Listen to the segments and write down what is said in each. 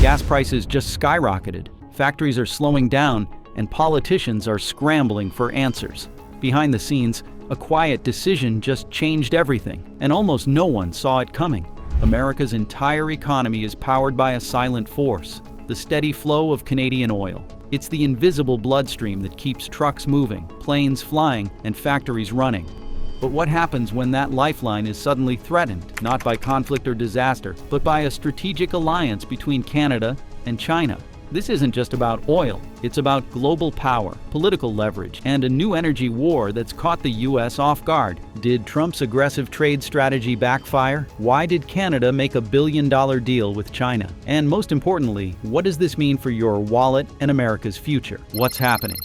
Gas prices just skyrocketed, factories are slowing down, and politicians are scrambling for answers. Behind the scenes, a quiet decision just changed everything, and almost no one saw it coming. America's entire economy is powered by a silent force, the steady flow of Canadian oil. It's the invisible bloodstream that keeps trucks moving, planes flying, and factories running. But what happens when that lifeline is suddenly threatened, not by conflict or disaster, but by a strategic alliance between Canada and China? This isn't just about oil, it's about global power, political leverage, and a new energy war that's caught the US off guard. Did Trump's aggressive trade strategy backfire? Why did Canada make a billion-dollar deal with China? And most importantly, what does this mean for your wallet and America's future? What's happening?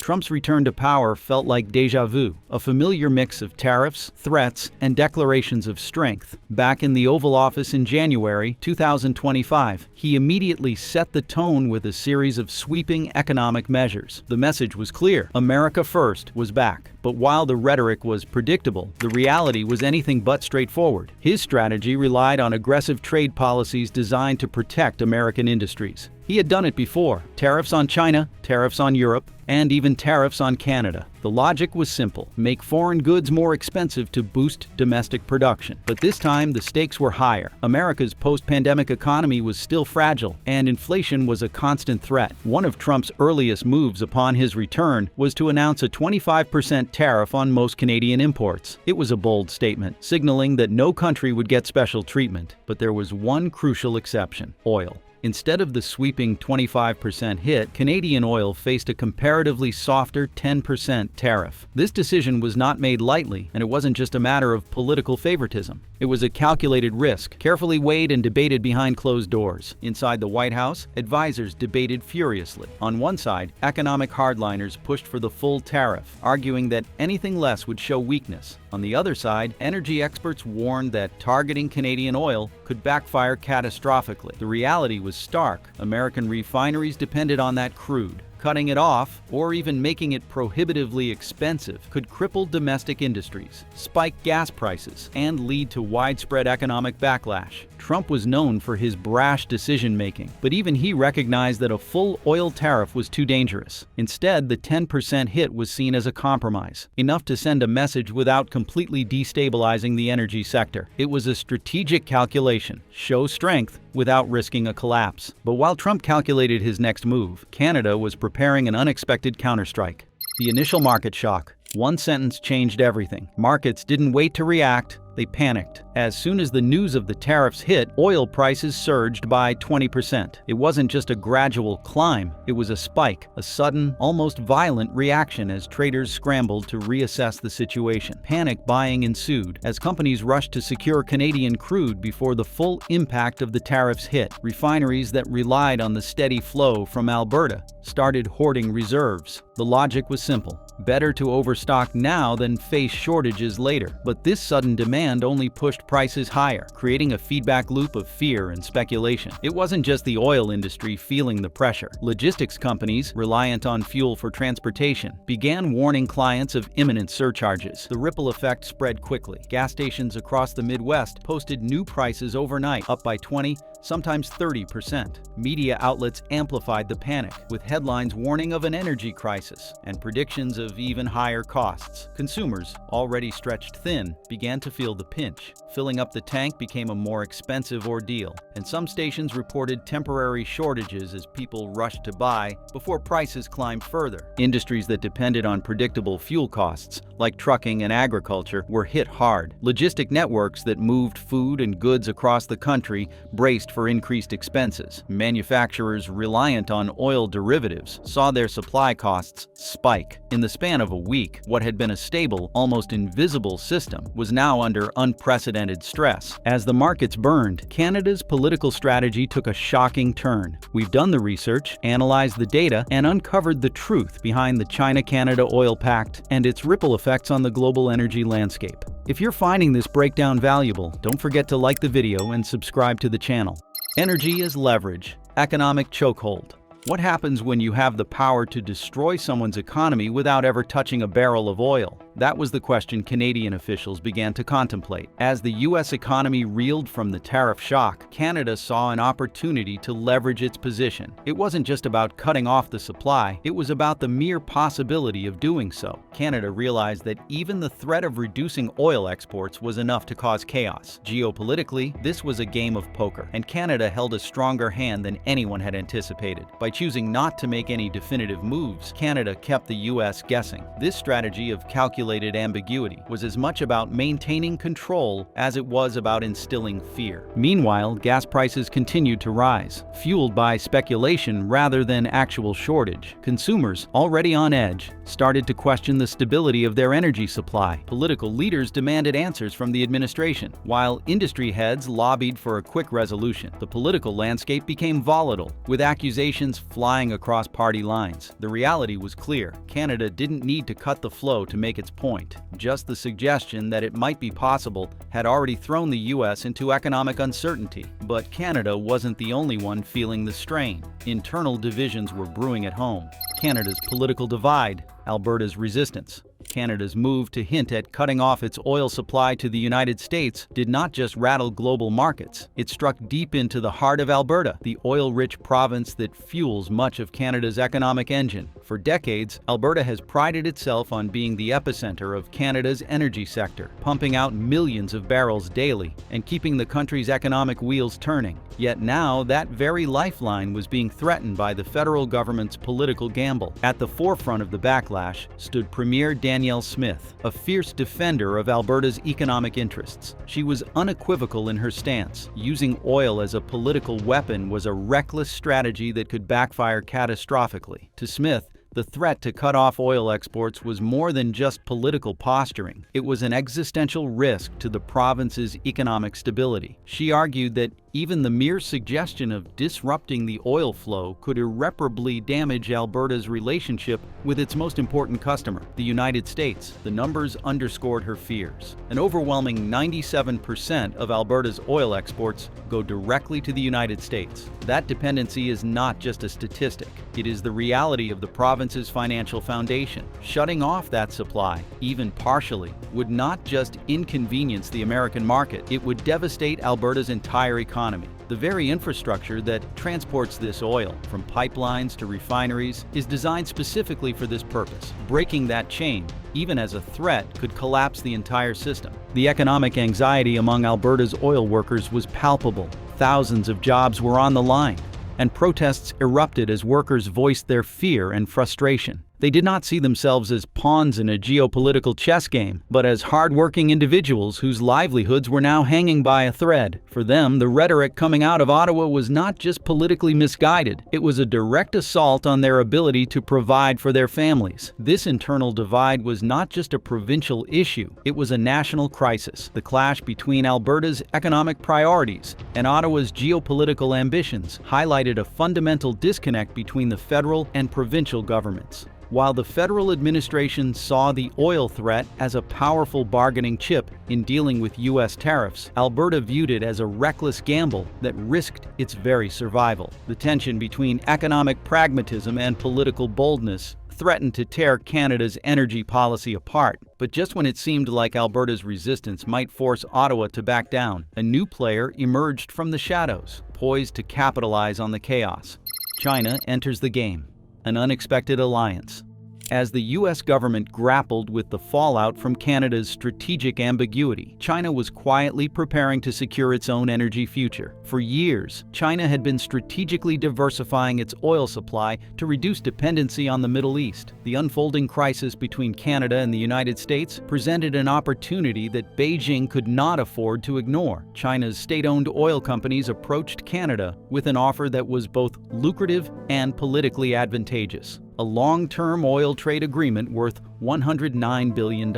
Trump's return to power felt like déjà vu, a familiar mix of tariffs, threats, and declarations of strength. Back in the Oval Office in January 2025, he immediately set the tone with a series of sweeping economic measures. The message was clear: America First was back. But while the rhetoric was predictable, the reality was anything but straightforward. His strategy relied on aggressive trade policies designed to protect American industries. He had done it before: tariffs on China, tariffs on Europe, and even tariffs on Canada. The logic was simple: make foreign goods more expensive to boost domestic production. But this time, the stakes were higher. America's post-pandemic economy was still fragile, and inflation was a constant threat. One of Trump's earliest moves upon his return was to announce a 25% tariff on most Canadian imports. It was a bold statement, signaling that no country would get special treatment. But there was one crucial exception: oil. Instead of the sweeping 25% hit, Canadian oil faced a comparatively softer 10% tariff. This decision was not made lightly, and it wasn't just a matter of political favoritism. It was a calculated risk, carefully weighed and debated behind closed doors. Inside the White House, advisors debated furiously. On one side, economic hardliners pushed for the full tariff, arguing that anything less would show weakness. On the other side, energy experts warned that targeting Canadian oil could backfire catastrophically. The reality was stark. American refineries depended on that crude. Cutting it off, or even making it prohibitively expensive, could cripple domestic industries, spike gas prices, and lead to widespread economic backlash. Trump was known for his brash decision-making, but even he recognized that a full oil tariff was too dangerous. Instead, the 10% hit was seen as a compromise, enough to send a message without completely destabilizing the energy sector. It was a strategic calculation: show strength without risking a collapse. But while Trump calculated his next move, Canada was preparing an unexpected counterstrike. The initial market shock. One sentence changed everything. Markets didn't wait to react. They panicked. As soon as the news of the tariffs hit, oil prices surged by 20%. It wasn't just a gradual climb, it was a spike, a sudden, almost violent reaction as traders scrambled to reassess the situation. Panic buying ensued as companies rushed to secure Canadian crude before the full impact of the tariffs hit. Refineries that relied on the steady flow from Alberta started hoarding reserves. The logic was simple: better to overstock now than face shortages later. But this sudden demand only pushed prices higher, creating a feedback loop of fear and speculation. It wasn't just the oil industry feeling the pressure. Logistics companies, reliant on fuel for transportation, began warning clients of imminent surcharges. The ripple effect spread quickly. Gas stations across the Midwest posted new prices overnight, up by 20, sometimes 30%. Media outlets amplified the panic, with headlines warning of an energy crisis and predictions of even higher costs. Consumers, already stretched thin, began to feel the pinch. Filling up the tank became a more expensive ordeal, and some stations reported temporary shortages as people rushed to buy before prices climbed further. Industries that depended on predictable fuel costs, like trucking and agriculture, were hit hard. Logistic networks that moved food and goods across the country braced for increased expenses. Manufacturers reliant on oil derivatives saw their supply costs spike. In the span of a week, what had been a stable, almost invisible system was now under unprecedented stress. As the markets burned, Canada's political strategy took a shocking turn. We've done the research, analyzed the data, and uncovered the truth behind the China-Canada Oil Pact and its ripple effects on the global energy landscape. If you're finding this breakdown valuable, don't forget to like the video and subscribe to the channel. Energy as leverage, economic chokehold. What happens when you have the power to destroy someone's economy without ever touching a barrel of oil? That was the question Canadian officials began to contemplate. As the U.S. economy reeled from the tariff shock, Canada saw an opportunity to leverage its position. It wasn't just about cutting off the supply, it was about the mere possibility of doing so. Canada realized that even the threat of reducing oil exports was enough to cause chaos. Geopolitically, this was a game of poker, and Canada held a stronger hand than anyone had anticipated. By choosing not to make any definitive moves, Canada kept the U.S. guessing. This strategy of calculated ambiguity was as much about maintaining control as it was about instilling fear. Meanwhile, gas prices continued to rise, fueled by speculation rather than actual shortage. Consumers, already on edge, started to question the stability of their energy supply. Political leaders demanded answers from the administration, while industry heads lobbied for a quick resolution. The political landscape became volatile, with accusations flying across party lines. The reality was clear. Canada didn't need to cut the flow to make its point. Just the suggestion that it might be possible had already thrown the U.S. into economic uncertainty. But Canada wasn't the only one feeling the strain. Internal divisions were brewing at home. Canada's political divide, Alberta's resistance. Canada's move to hint at cutting off its oil supply to the United States did not just rattle global markets. It struck deep into the heart of Alberta, the oil-rich province that fuels much of Canada's economic engine. For decades, Alberta has prided itself on being the epicenter of Canada's energy sector, pumping out millions of barrels daily and keeping the country's economic wheels turning. Yet now, that very lifeline was being threatened by the federal government's political gamble. At the forefront of the backlash stood Premier Danielle Smith, a fierce defender of Alberta's economic interests. She was unequivocal in her stance. Using oil as a political weapon was a reckless strategy that could backfire catastrophically. To Smith, the threat to cut off oil exports was more than just political posturing. It was an existential risk to the province's economic stability. She argued that even the mere suggestion of disrupting the oil flow could irreparably damage Alberta's relationship with its most important customer, the United States. The numbers underscored her fears. An overwhelming 97% of Alberta's oil exports go directly to the United States. That dependency is not just a statistic. It is the reality of the province's financial foundation. Shutting off that supply, even partially, would not just inconvenience the American market, it would devastate Alberta's entire economy. The very infrastructure that transports this oil, from pipelines to refineries, is designed specifically for this purpose. Breaking that chain, even as a threat, could collapse the entire system. The economic anxiety among Alberta's oil workers was palpable. Thousands of jobs were on the line, and protests erupted as workers voiced their fear and frustration. They did not see themselves as pawns in a geopolitical chess game, but as hard-working individuals whose livelihoods were now hanging by a thread. For them, the rhetoric coming out of Ottawa was not just politically misguided, it was a direct assault on their ability to provide for their families. This internal divide was not just a provincial issue, it was a national crisis. The clash between Alberta's economic priorities and Ottawa's geopolitical ambitions highlighted a fundamental disconnect between the federal and provincial governments. While the federal administration saw the oil threat as a powerful bargaining chip in dealing with U.S. tariffs, Alberta viewed it as a reckless gamble that risked its very survival. The tension between economic pragmatism and political boldness threatened to tear Canada's energy policy apart. But just when it seemed like Alberta's resistance might force Ottawa to back down, a new player emerged from the shadows, poised to capitalize on the chaos. China enters the game. An unexpected alliance. As the U.S. government grappled with the fallout from Canada's strategic ambiguity, China was quietly preparing to secure its own energy future. For years, China had been strategically diversifying its oil supply to reduce dependency on the Middle East. The unfolding crisis between Canada and the United States presented an opportunity that Beijing could not afford to ignore. China's state-owned oil companies approached Canada with an offer that was both lucrative and politically advantageous. A long-term oil trade agreement worth $109 billion.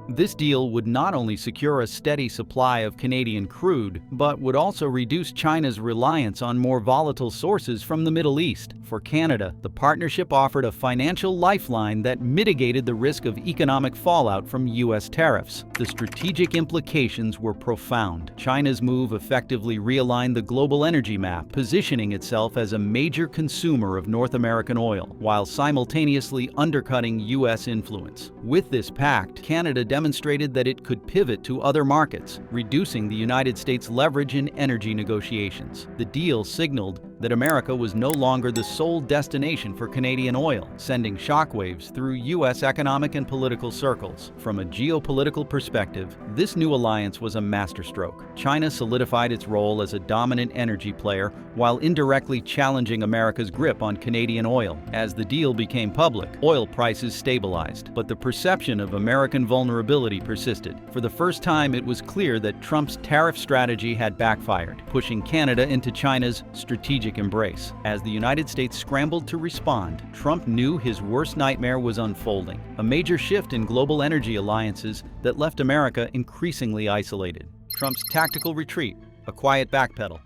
This deal would not only secure a steady supply of Canadian crude, but would also reduce China's reliance on more volatile sources from the Middle East. For Canada, the partnership offered a financial lifeline that mitigated the risk of economic fallout from U.S. tariffs. The strategic implications were profound. China's move effectively realigned the global energy map, positioning itself as a major consumer of North American oil, while simultaneously undercutting U.S. influence. influence. With this pact, Canada demonstrated that it could pivot to other markets, reducing the United States' leverage in energy negotiations. The deal signaled that America was no longer the sole destination for Canadian oil, sending shockwaves through U.S. economic and political circles. From a geopolitical perspective, this new alliance was a masterstroke. China solidified its role as a dominant energy player while indirectly challenging America's grip on Canadian oil. As the deal became public, oil prices stabilized, but the perception of American vulnerability persisted. For the first time, it was clear that Trump's tariff strategy had backfired, pushing Canada into China's strategic embrace. As the United States scrambled to respond, Trump knew his worst nightmare was unfolding, a major shift in global energy alliances that left America increasingly isolated. Trump's tactical retreat, a quiet backpedal.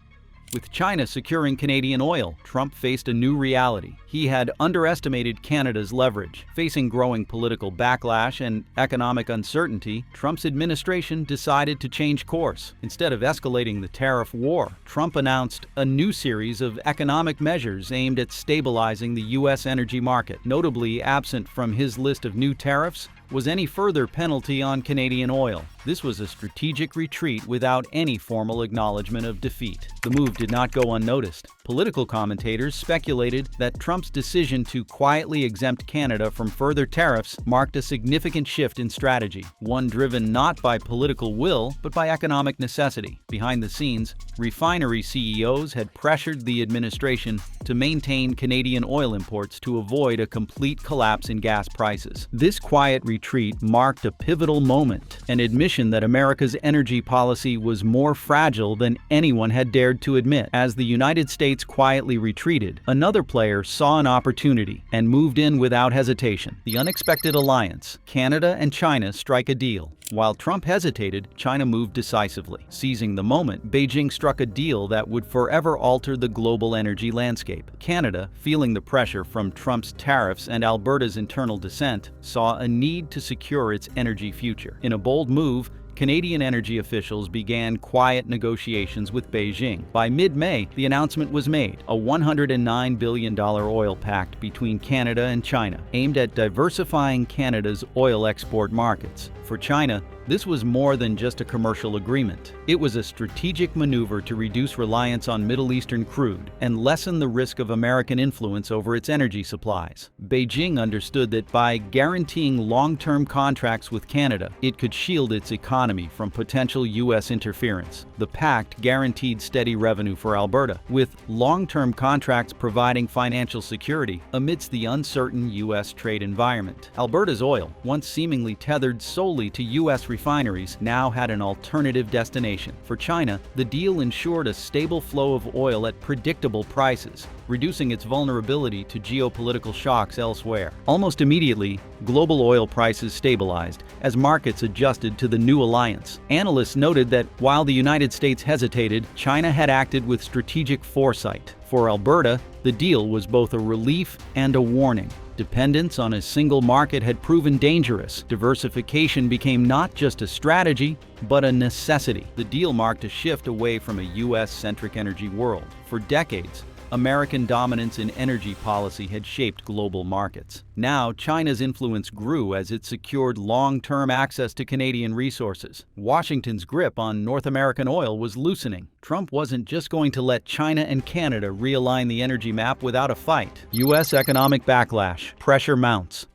With China securing Canadian oil, Trump faced a new reality. He had underestimated Canada's leverage. Facing growing political backlash and economic uncertainty, Trump's administration decided to change course. Instead of escalating the tariff war, Trump announced a new series of economic measures aimed at stabilizing the U.S. energy market. Notably absent from his list of new tariffs was any further penalty on Canadian oil. This was a strategic retreat without any formal acknowledgement of defeat. The move did not go unnoticed. Political commentators speculated that Trump's decision to quietly exempt Canada from further tariffs marked a significant shift in strategy, one driven not by political will but by economic necessity. Behind the scenes, refinery CEOs had pressured the administration to maintain Canadian oil imports to avoid a complete collapse in gas prices. This quiet retreat marked a pivotal moment, an admission that America's energy policy was more fragile than anyone had dared to admit. As the United States quietly retreated, another player saw an opportunity and moved in without hesitation. The unexpected alliance, Canada and China strike a deal. While Trump hesitated, China moved decisively. Seizing the moment, Beijing struck a deal that would forever alter the global energy landscape. Canada, feeling the pressure from Trump's tariffs and Alberta's internal dissent, saw a need to secure its energy future. In a bold move, Canadian energy officials began quiet negotiations with Beijing. By mid-May, the announcement was made, a $109 billion oil pact between Canada and China, aimed at diversifying Canada's oil export markets. For China, this was more than just a commercial agreement. It was a strategic maneuver to reduce reliance on Middle Eastern crude and lessen the risk of American influence over its energy supplies. Beijing understood that by guaranteeing long-term contracts with Canada, it could shield its economy from potential U.S. interference. The pact guaranteed steady revenue for Alberta, with long-term contracts providing financial security amidst the uncertain U.S. trade environment. Alberta's oil, once seemingly tethered solely to U.S. refineries, now had an alternative destination. For China, the deal ensured a stable flow of oil at predictable prices, reducing its vulnerability to geopolitical shocks elsewhere. Almost immediately, global oil prices stabilized as markets adjusted to the new alliance. Analysts noted that while the United States hesitated, China had acted with strategic foresight. For Alberta, the deal was both a relief and a warning. Dependence on a single market had proven dangerous. Diversification became not just a strategy, but a necessity. The deal marked a shift away from a U.S.-centric energy world. For decades, American dominance in energy policy had shaped global markets. Now, China's influence grew as it secured long-term access to Canadian resources. Washington's grip on North American oil was loosening. Trump wasn't just going to let China and Canada realign the energy map without a fight. U.S. economic backlash. Pressure mounts.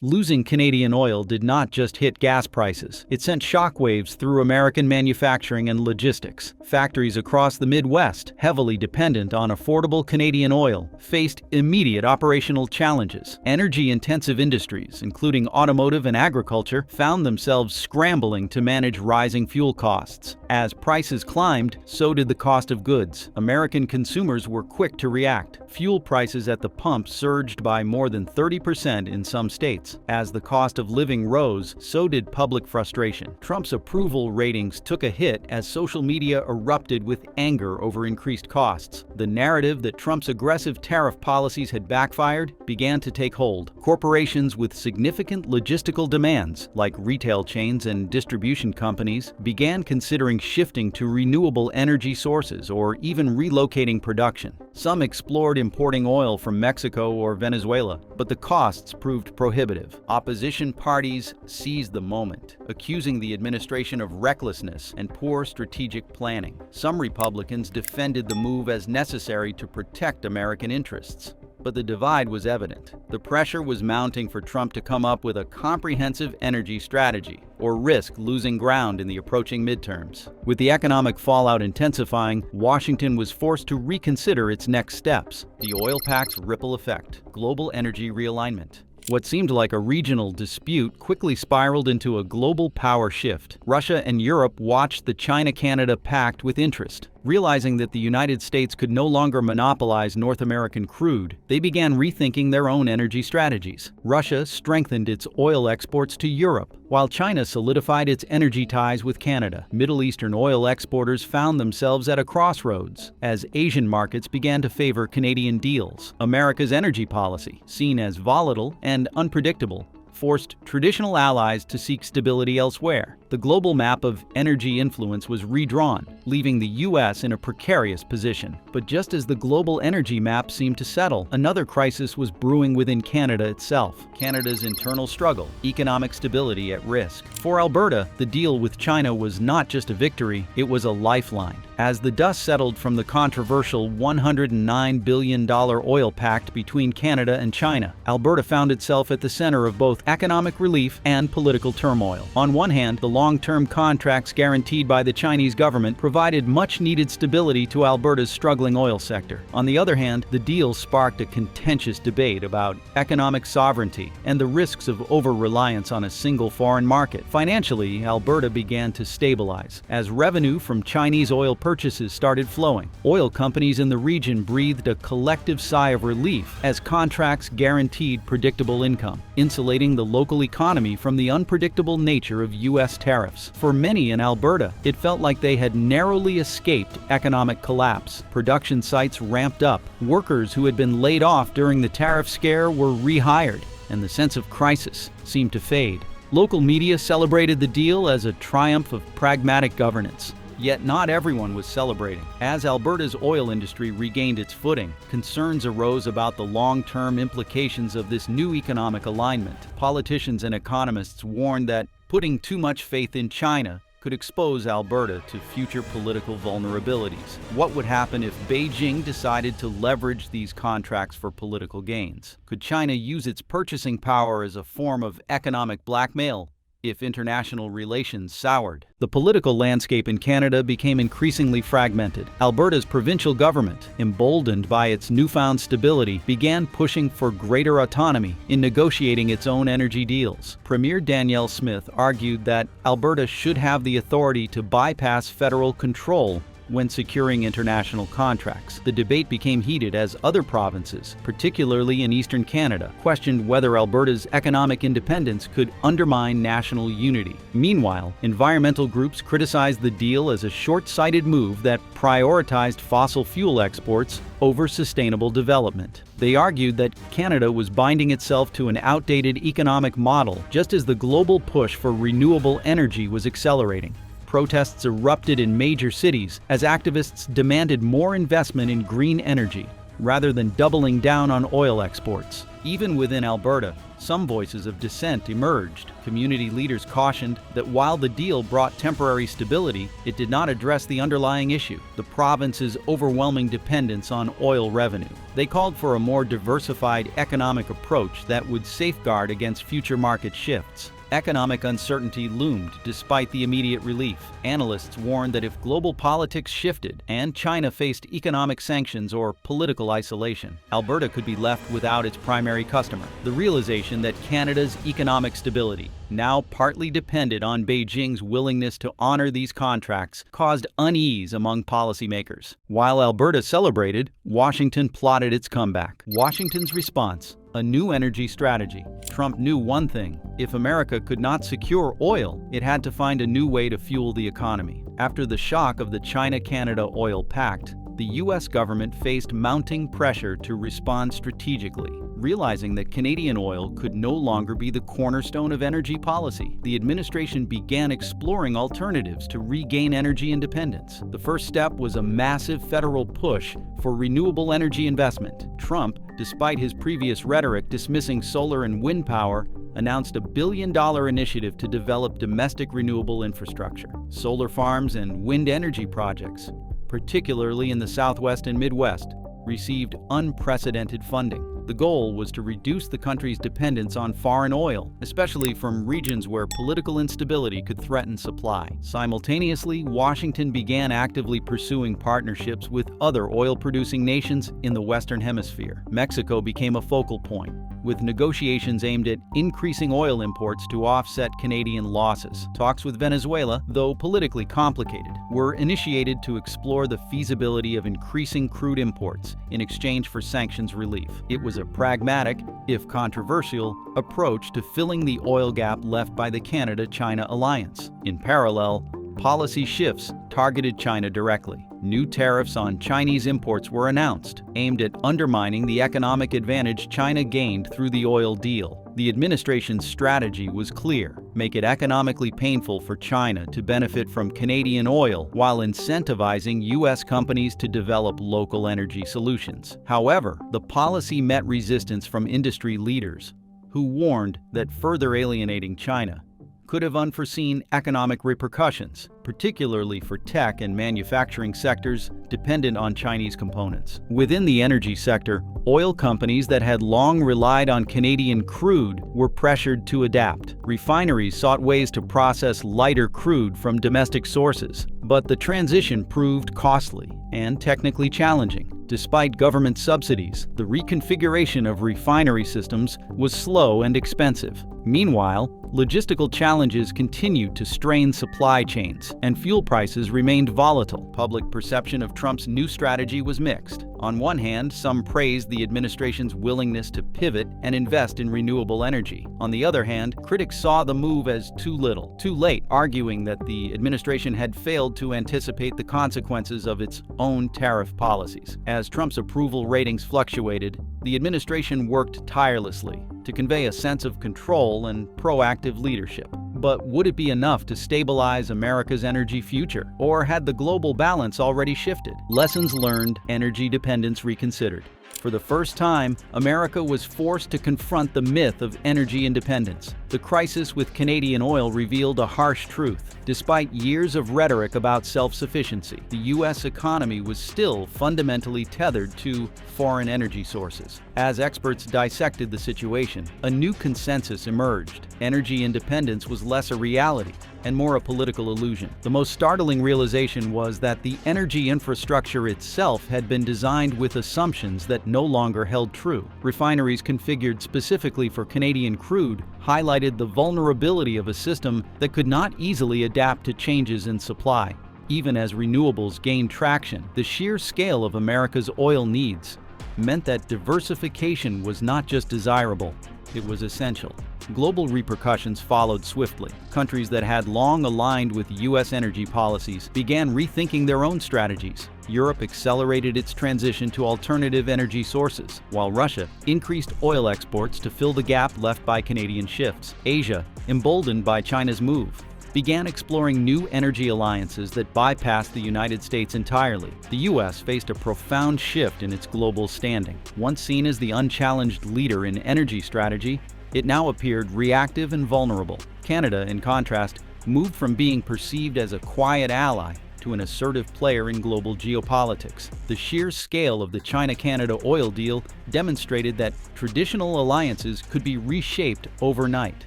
Losing Canadian oil did not just hit gas prices. It sent shockwaves through American manufacturing and logistics. Factories across the Midwest, heavily dependent on affordable Canadian oil, faced immediate operational challenges. Energy-intensive industries, including automotive and agriculture, found themselves scrambling to manage rising fuel costs. As prices climbed, so did the cost of goods. American consumers were quick to react. Fuel prices at the pump surged by more than 30% in some states. As the cost of living rose, so did public frustration. Trump's approval ratings took a hit as social media erupted with anger over increased costs. The narrative that Trump's aggressive tariff policies had backfired began to take hold. Corporations with significant logistical demands, like retail chains and distribution companies, began considering shifting to renewable energy sources or even relocating production. Some explored importing oil from Mexico or Venezuela, but the costs proved prohibitive. narrative. Opposition parties seized the moment, accusing the administration of recklessness and poor strategic planning. Some Republicans defended the move as necessary to protect American interests. But the divide was evident. The pressure was mounting for Trump to come up with a comprehensive energy strategy, or risk losing ground in the approaching midterms. With the economic fallout intensifying, Washington was forced to reconsider its next steps. The oil pact's ripple effect, global energy realignment. What seemed like a regional dispute quickly spiraled into a global power shift. Russia and Europe watched the China-Canada Pact with interest. Realizing that the United States could no longer monopolize North American crude, they began rethinking their own energy strategies. Russia strengthened its oil exports to Europe, while China solidified its energy ties with Canada. Middle Eastern oil exporters found themselves at a crossroads as Asian markets began to favor Canadian deals. America's energy policy, seen as volatile and unpredictable, forced traditional allies to seek stability elsewhere. The global map of energy influence was redrawn, leaving the U.S. in a precarious position. But just as the global energy map seemed to settle, another crisis was brewing within Canada itself. Canada's internal struggle, economic stability at risk. For Alberta, the deal with China was not just a victory, it was a lifeline. As the dust settled from the controversial $109 billion oil pact between Canada and China, Alberta found itself at the center of both economic relief and political turmoil. On one hand, the long-term contracts guaranteed by the Chinese government provided much-needed stability to Alberta's struggling oil sector. On the other hand, the deal sparked a contentious debate about economic sovereignty and the risks of over-reliance on a single foreign market. Financially, Alberta began to stabilize as revenue from Chinese oil purchases started flowing. Oil companies in the region breathed a collective sigh of relief as contracts guaranteed predictable income, insulating the local economy from the unpredictable nature of U.S. tariffs. For many in Alberta, it felt like they had narrowly escaped economic collapse. Production sites ramped up. Workers who had been laid off during the tariff scare were rehired, and the sense of crisis seemed to fade. Local media celebrated the deal as a triumph of pragmatic governance. Yet not everyone was celebrating. As Alberta's oil industry regained its footing, concerns arose about the long-term implications of this new economic alignment. Politicians and economists warned that putting too much faith in China could expose Alberta to future political vulnerabilities. What would happen if Beijing decided to leverage these contracts for political gains? Could China use its purchasing power as a form of economic blackmail if international relations soured? The political landscape in Canada became increasingly fragmented. Alberta's provincial government, emboldened by its newfound stability, began pushing for greater autonomy in negotiating its own energy deals. Premier Danielle Smith argued that Alberta should have the authority to bypass federal control when securing international contracts. The debate became heated as other provinces, particularly in eastern Canada, questioned whether Alberta's economic independence could undermine national unity. Meanwhile, environmental groups criticized the deal as a short-sighted move that prioritized fossil fuel exports over sustainable development. They argued that Canada was binding itself to an outdated economic model, just as the global push for renewable energy was accelerating. Protests erupted in major cities as activists demanded more investment in green energy rather than doubling down on oil exports. Even within Alberta, some voices of dissent emerged. Community leaders cautioned that while the deal brought temporary stability, it did not address the underlying issue, the province's overwhelming dependence on oil revenue. They called for a more diversified economic approach that would safeguard against future market shifts. Economic uncertainty loomed despite the immediate relief. Analysts warned that if global politics shifted and China faced economic sanctions or political isolation, Alberta could be left without its primary customer. The realization that Canada's economic stability now partly depended on Beijing's willingness to honor these contracts caused unease among policymakers. While Alberta celebrated, Washington plotted its comeback. Washington's response: a new energy strategy. Trump knew one thing: if America could not secure oil, it had to find a new way to fuel the economy. After the shock of the China-Canada oil pact, the U.S. government faced mounting pressure to respond strategically. Realizing that Canadian oil could no longer be the cornerstone of energy policy, the administration began exploring alternatives to regain energy independence. The first step was a massive federal push for renewable energy investment. Trump, despite his previous rhetoric dismissing solar and wind power, announced a billion-dollar initiative to develop domestic renewable infrastructure. Solar farms and wind energy projects, particularly in the Southwest and Midwest, received unprecedented funding. The goal was to reduce the country's dependence on foreign oil, especially from regions where political instability could threaten supply. Simultaneously, Washington began actively pursuing partnerships with other oil-producing nations in the Western Hemisphere. Mexico became a focal point, with negotiations aimed at increasing oil imports to offset Canadian losses. Talks with Venezuela, though politically complicated, were initiated to explore the feasibility of increasing crude imports in exchange for sanctions relief. It was a pragmatic, if controversial, approach to filling the oil gap left by the Canada-China alliance. In parallel, policy shifts targeted China directly. New tariffs on Chinese imports were announced, aimed at undermining the economic advantage China gained through the oil deal. The administration's strategy was clear: make it economically painful for China to benefit from Canadian oil while incentivizing U.S. companies to develop local energy solutions. However, the policy met resistance from industry leaders, who warned that further alienating China could have unforeseen economic repercussions, particularly for tech and manufacturing sectors dependent on Chinese components. Within the energy sector, oil companies that had long relied on Canadian crude were pressured to adapt. Refineries sought ways to process lighter crude from domestic sources, but the transition proved costly and technically challenging. Despite government subsidies, the reconfiguration of refinery systems was slow and expensive. Meanwhile, logistical challenges continued to strain supply chains, and fuel prices remained volatile. Public perception of Trump's new strategy was mixed. On one hand, some praised the administration's willingness to pivot and invest in renewable energy. On the other hand, critics saw the move as too little, too late, arguing that the administration had failed to anticipate the consequences of its own tariff policies. As Trump's approval ratings fluctuated, the administration worked tirelessly to convey a sense of control and proactive leadership. But would it be enough to stabilize America's energy future? Or had the global balance already shifted? Lessons learned, energy dependence reconsidered. For the first time, America was forced to confront the myth of energy independence. The crisis with Canadian oil revealed a harsh truth. Despite years of rhetoric about self-sufficiency, the U.S. economy was still fundamentally tethered to foreign energy sources. As experts dissected the situation, a new consensus emerged. Energy independence was less a reality and more a political illusion. The most startling realization was that the energy infrastructure itself had been designed with assumptions that no longer held true. Refineries configured specifically for Canadian crude highlighted the vulnerability of a system that could not easily adapt to changes in supply. Even as renewables gained traction, the sheer scale of America's oil needs meant that diversification was not just desirable, it was essential. Global repercussions followed swiftly. Countries that had long aligned with U.S. energy policies began rethinking their own strategies. Europe accelerated its transition to alternative energy sources, while Russia increased oil exports to fill the gap left by Canadian shifts. Asia, emboldened by China's move, began exploring new energy alliances that bypassed the United States entirely. The U.S. faced a profound shift in its global standing. Once seen as the unchallenged leader in energy strategy, it now appeared reactive and vulnerable. Canada, in contrast, moved from being perceived as a quiet ally to an assertive player in global geopolitics. The sheer scale of the China-Canada oil deal demonstrated that traditional alliances could be reshaped overnight.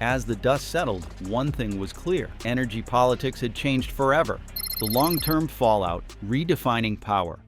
As the dust settled, one thing was clear: energy politics had changed forever. The long-term fallout: redefining power.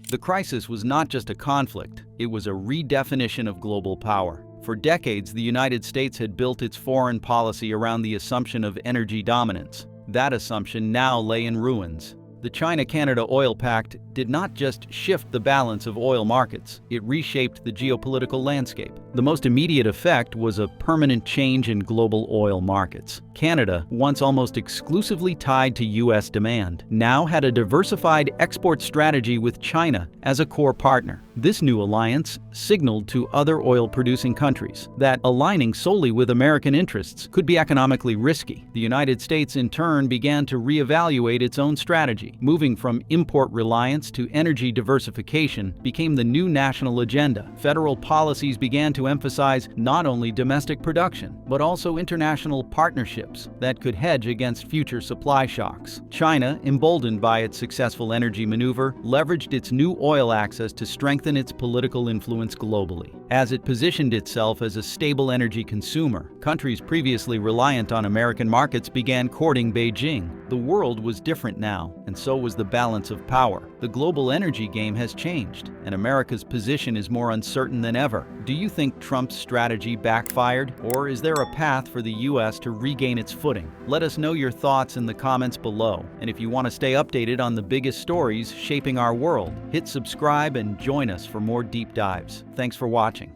The crisis was not just a conflict, it was a redefinition of global power. For decades, the United States had built its foreign policy around the assumption of energy dominance. That assumption now lay in ruins. The China-Canada Oil Pact did not just shift the balance of oil markets, it reshaped the geopolitical landscape. The most immediate effect was a permanent change in global oil markets. Canada, once almost exclusively tied to U.S. demand, now had a diversified export strategy with China as a core partner. This new alliance signaled to other oil-producing countries that aligning solely with American interests could be economically risky. The United States, in turn, began to reevaluate its own strategy. Moving from import reliance to energy diversification became the new national agenda. Federal policies began to emphasize not only domestic production, but also international partnerships that could hedge against future supply shocks. China, emboldened by its successful energy maneuver, leveraged its new oil access to strengthen its political influence globally. As it positioned itself as a stable energy consumer, countries previously reliant on American markets began courting Beijing. The world was different now, and so was the balance of power. The global energy game has changed, and America's position is more uncertain than ever. Do you think Trump's strategy backfired, or is there a path for the U.S. to regain its footing? Let us know your thoughts in the comments below, and if you want to stay updated on the biggest stories shaping our world, hit subscribe and join us for more deep dives. Thanks for watching.